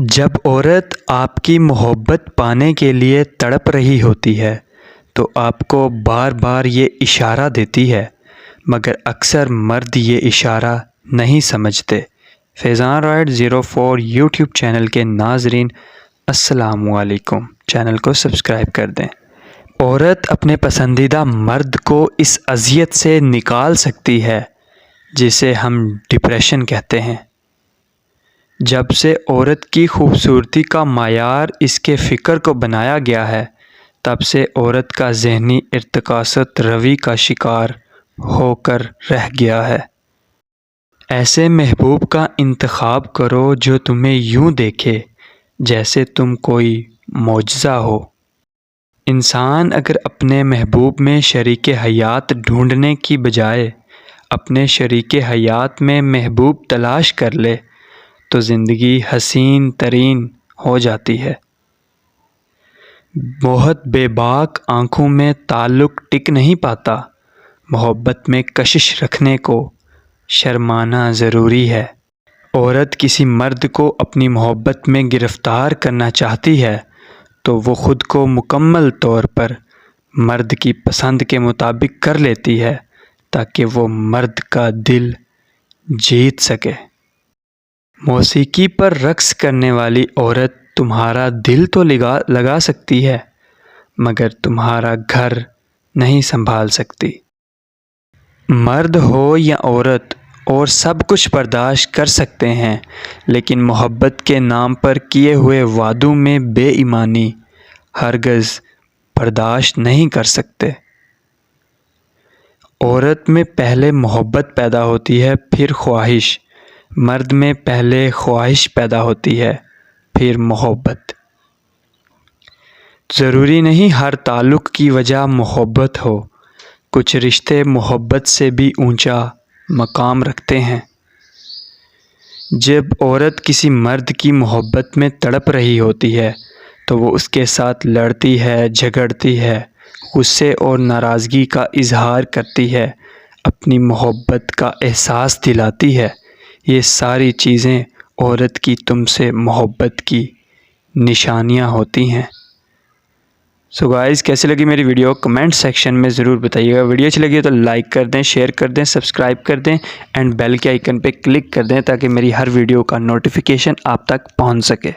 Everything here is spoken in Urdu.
جب عورت آپ کی محبت پانے کے لیے تڑپ رہی ہوتی ہے تو آپ کو بار بار یہ اشارہ دیتی ہے، مگر اکثر مرد یہ اشارہ نہیں سمجھتے۔ فیضان رائڈ 04 یوٹیوب چینل کے ناظرین السلام علیکم، چینل کو سبسکرائب کر دیں۔ عورت اپنے پسندیدہ مرد کو اس اذیت سے نکال سکتی ہے جسے ہم ڈپریشن کہتے ہیں۔ جب سے عورت کی خوبصورتی کا معیار اس کے فکر کو بنایا گیا ہے، تب سے عورت کا ذہنی ارتکاست روی کا شکار ہو کر رہ گیا ہے۔ ایسے محبوب کا انتخاب کرو جو تمہیں یوں دیکھے جیسے تم کوئی معجزہ ہو۔ انسان اگر اپنے محبوب میں شریک حیات ڈھونڈنے کی بجائے اپنے شریک حیات میں محبوب تلاش کر لے تو زندگی حسین ترین ہو جاتی ہے۔ بہت بے باک آنکھوں میں تعلق ٹک نہیں پاتا، محبت میں کشش رکھنے کو شرمانا ضروری ہے۔ عورت کسی مرد کو اپنی محبت میں گرفتار کرنا چاہتی ہے تو وہ خود کو مکمل طور پر مرد کی پسند کے مطابق کر لیتی ہے تاکہ وہ مرد کا دل جیت سکے۔ موسیقی پر رقص کرنے والی عورت تمہارا دل تو لگا سکتی ہے مگر تمہارا گھر نہیں سنبھال سکتی۔ مرد ہو یا عورت اور سب کچھ برداشت کر سکتے ہیں، لیکن محبت کے نام پر کیے ہوئے وعدوں میں بے ایمانی ہرگز برداشت نہیں کر سکتے۔ عورت میں پہلے محبت پیدا ہوتی ہے، پھر خواہش۔ مرد میں پہلے خواہش پیدا ہوتی ہے، پھر محبت۔ ضروری نہیں ہر تعلق کی وجہ محبت ہو، کچھ رشتے محبت سے بھی اونچا مقام رکھتے ہیں۔ جب عورت کسی مرد کی محبت میں تڑپ رہی ہوتی ہے تو وہ اس کے ساتھ لڑتی ہے، جھگڑتی ہے، غصے اور ناراضگی کا اظہار کرتی ہے، اپنی محبت کا احساس دلاتی ہے۔ یہ ساری چیزیں عورت کی تم سے محبت کی نشانیاں ہوتی ہیں۔ سو گائز، کیسی لگی میری ویڈیو کمنٹ سیکشن میں ضرور بتائیے گا۔ ویڈیو اچھی لگی تو لائک کر دیں، شیئر کر دیں، سبسکرائب کر دیں اینڈ بیل کے آئیکن پہ کلک کر دیں تاکہ میری ہر ویڈیو کا نوٹیفیکیشن آپ تک پہنچ سکے۔